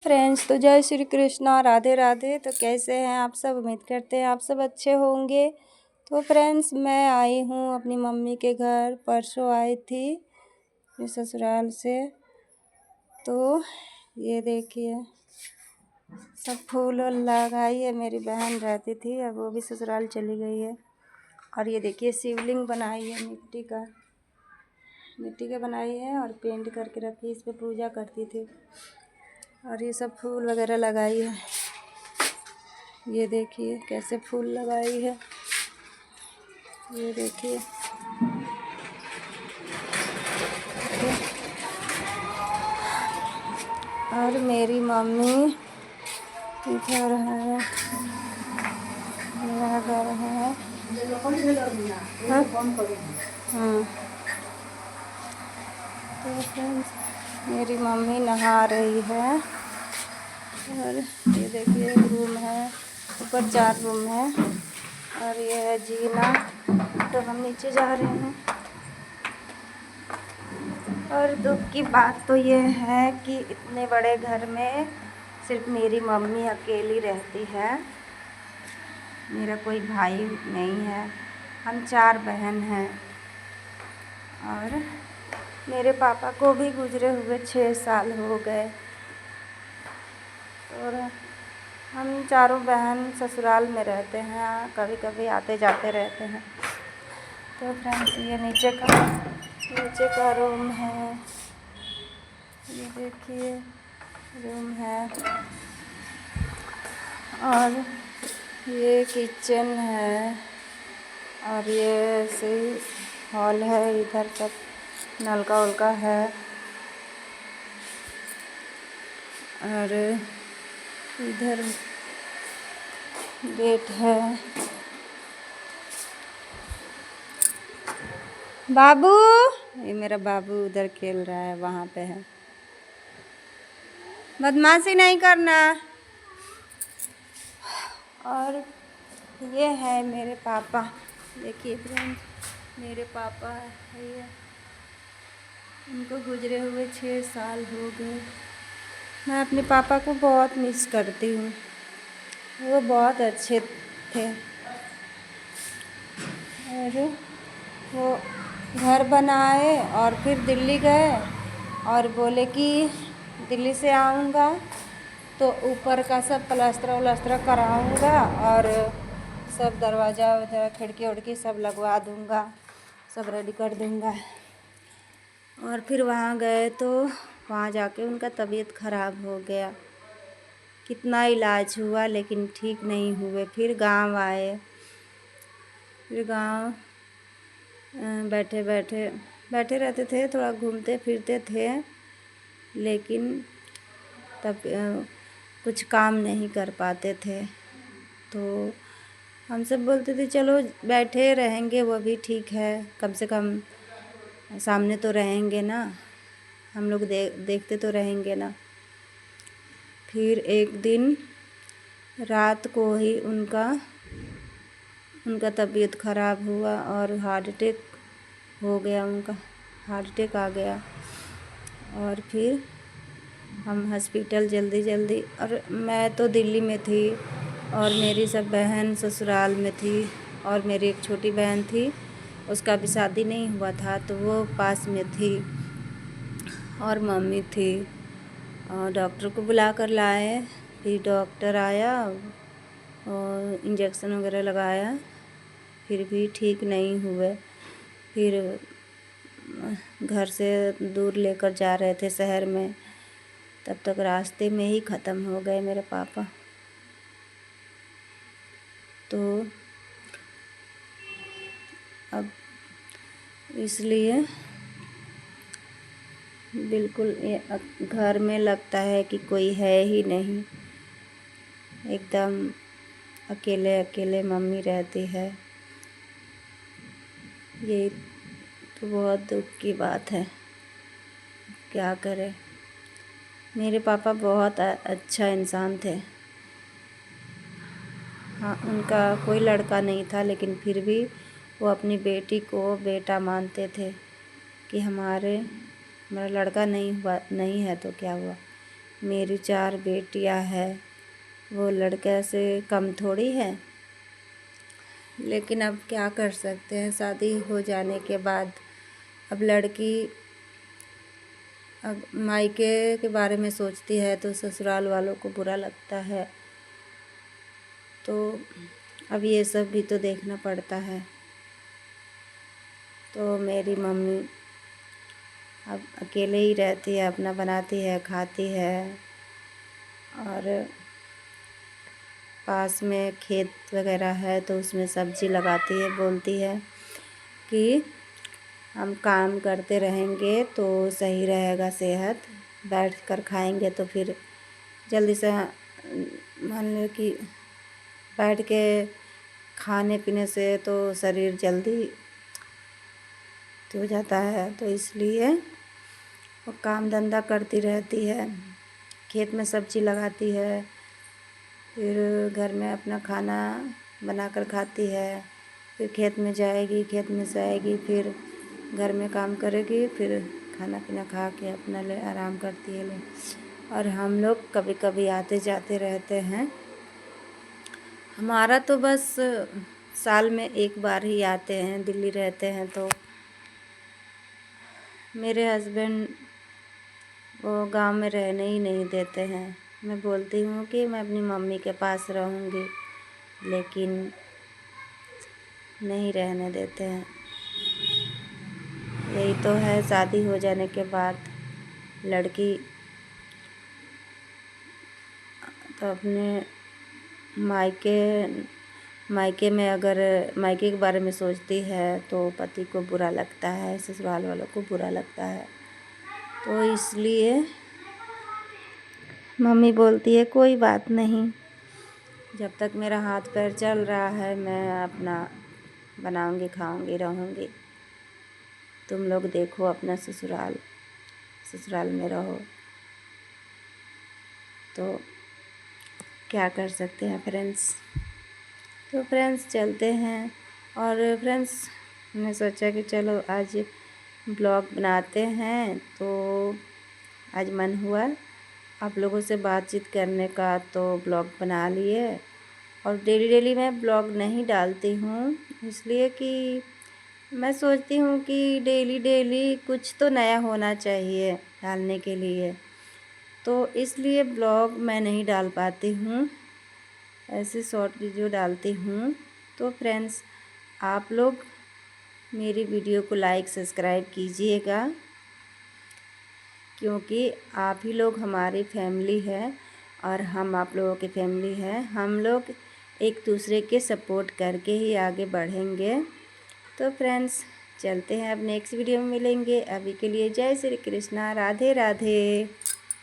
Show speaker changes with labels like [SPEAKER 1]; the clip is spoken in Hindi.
[SPEAKER 1] फ्रेंड्स, तो जय श्री कृष्णा, राधे राधे। तो कैसे हैं आप सब? उम्मीद करते हैं आप सब अच्छे होंगे। तो फ्रेंड्स, मैं आई हूँ अपनी मम्मी के घर। परसों आई थी अपने ससुराल से। तो ये देखिए, सब फूल वूल लगाई है। मेरी बहन रहती थी, अब वो भी ससुराल चली गई है। और ये देखिए, शिवलिंग बनाई है मिट्टी का बनाई है और पेंट करके रखी, इस पर पूजा करती थी। और ये सब फूल वगैरह लगाई है। ये देखिए कैसे फूल लगाई है, ये देखिए। और मेरी मम्मी इधर है, मेरा घर है। तो फ्रेंड्स, मेरी मम्मी नहा रही है। और ये देखिए, एक रूम है, ऊपर 4 रूम है। और ये है जीना। तो हम नीचे जा रहे हैं। और दुख की बात तो ये है कि इतने बड़े घर में सिर्फ मेरी मम्मी अकेली रहती है। मेरा कोई भाई नहीं है। हम 4 बहन हैं। और मेरे पापा को भी गुजरे हुए 6 साल हो गए। और हम चारों बहन ससुराल में रहते हैं, कभी कभी आते जाते रहते हैं। तो फ्रेंड्स, ये नीचे का रूम है। ये देखिए, रूम है। और ये किचन है। और ये ऐसे हॉल है, इधर सब नलका उलका है। और इधर गेट है। बाबू, ये मेरा बाबू उधर खेल रहा है, वहाँ पे है। बदमाशी नहीं करना। और ये है मेरे पापा। देखिए फ्रेंड्स, मेरे पापा है ये। उनको गुजरे हुए 6 साल हो गए। मैं अपने पापा को बहुत मिस करती हूँ। वो बहुत अच्छे थे। और वो घर बनाए और फिर दिल्ली गए और बोले कि दिल्ली से आऊँगा तो ऊपर का सब प्लास्टर व्लास्टर कराऊँगा और सब दरवाज़ा वगैरह खिड़की उड़की सब लगवा दूँगा, सब रेडी कर दूँगा। और फिर वहाँ गए तो वहाँ जाके उनका तबीयत ख़राब हो गया। कितना इलाज हुआ लेकिन ठीक नहीं हुए। फिर गांव आए। फिर गांव बैठे रहते थे, थोड़ा घूमते फिरते थे, लेकिन तब कुछ काम नहीं कर पाते थे। तो हम सब बोलते थे चलो बैठे रहेंगे, वो भी ठीक है, कम से कम सामने तो रहेंगे ना, हम लोग देखते तो रहेंगे ना। फिर एक दिन रात को ही उनका तबीयत ख़राब हुआ और हार्ट अटैक हो गया। उनका हार्ट अटैक आ गया। और फिर हम हॉस्पिटल जल्दी। और मैं तो दिल्ली में थी और मेरी सब बहन ससुराल में थी। और मेरी एक छोटी बहन थी, उसका भी शादी नहीं हुआ था, तो वो पास में थी। और मम्मी थी। और डॉक्टर को बुला कर लाए। फिर डॉक्टर आया और इंजेक्शन वगैरह लगाया, फिर भी ठीक नहीं हुए। फिर घर से दूर लेकर जा रहे थे शहर में, तब तक रास्ते में ही ख़त्म हो गए मेरे पापा। तो अब इसलिए बिल्कुल घर में लगता है कि कोई है ही नहीं। एकदम अकेले मम्मी रहती है। ये तो बहुत दुख की बात है, क्या करें। मेरे पापा बहुत अच्छा इंसान थे। हाँ, उनका कोई लड़का नहीं था, लेकिन फिर भी वो अपनी बेटी को बेटा मानते थे कि हमारा लड़का नहीं है तो क्या हुआ, मेरी 4 बेटियां हैं, वो लड़के से कम थोड़ी है। लेकिन अब क्या कर सकते हैं, शादी हो जाने के बाद अब लड़की अब मायके के बारे में सोचती है तो ससुराल वालों को बुरा लगता है। तो अब ये सब भी तो देखना पड़ता है। तो मेरी मम्मी अब अकेले ही रहती है, अपना बनाती है, खाती है, और पास में खेत वगैरह है तो उसमें सब्ज़ी लगाती है। बोलती है कि हम काम करते रहेंगे तो सही रहेगा सेहत, बैठ कर खाएंगे तो फिर जल्दी से मान लो कि बैठ के खाने पीने से तो शरीर जल्दी हो जाता है। तो इसलिए वो काम धंधा करती रहती है, खेत में सब्ज़ी लगाती है, फिर घर में अपना खाना बनाकर खाती है, फिर खेत में जाएगी, खेत में से आएगी, फिर घर में काम करेगी, फिर खाना पीना खा के अपना ले आराम करती है। और हम लोग कभी कभी आते जाते रहते हैं। हमारा तो बस साल में एक बार ही आते हैं, दिल्ली रहते हैं तो। मेरे हस्बैंड वो गांव में रहने ही नहीं देते हैं। मैं बोलती हूँ कि मैं अपनी मम्मी के पास रहूँगी, लेकिन नहीं रहने देते हैं। यही तो है, शादी हो जाने के बाद लड़की तो अपने मायके में अगर मायके के बारे में सोचती है तो पति को बुरा लगता है, ससुराल वालों को बुरा लगता है। तो इसलिए मम्मी बोलती है कोई बात नहीं, जब तक मेरा हाथ पैर चल रहा है मैं अपना बनाऊंगी, खाऊंगी, रहूंगी। तुम लोग देखो अपना ससुराल में रहो। तो क्या कर सकते हैं फ्रेंड्स। तो फ्रेंड्स चलते हैं। और फ्रेंड्स मैंने सोचा कि चलो आज ब्लॉग बनाते हैं, तो आज मन हुआ आप लोगों से बातचीत करने का, तो ब्लॉग बना लिए। और डेली मैं ब्लॉग नहीं डालती हूँ, इसलिए कि मैं सोचती हूँ कि डेली कुछ तो नया होना चाहिए डालने के लिए, तो इसलिए ब्लॉग मैं नहीं डाल पाती हूँ, ऐसे शॉर्ट वीडियो डालती हूँ। तो फ्रेंड्स आप लोग मेरी वीडियो को लाइक सब्सक्राइब कीजिएगा, क्योंकि आप ही लोग हमारी फैमिली है और हम आप लोगों की फैमिली है। हम लोग एक दूसरे के सपोर्ट करके ही आगे बढ़ेंगे। तो फ्रेंड्स चलते हैं, अब नेक्स्ट वीडियो में मिलेंगे। अभी के लिए जय श्री कृष्णा, राधे राधे।